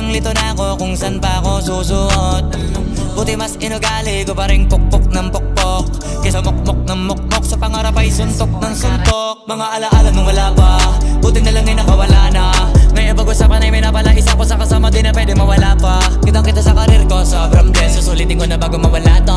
Litong lito na ako kung san pa ako susuot. Buti mas inugali ko pa rin pukpok ng pukpok kesa mokmok ng mokmok, sa pangarap ay suntok ng suntok. Mga alaala nung wala pa, buti na lang ay nakawala na. May pag-usapan ay may napala, isa ko sa kasama din na pwede mawala pa. Kitang kita sa karir ko, sobrang blessed. Susulitin ko na bago mawala to.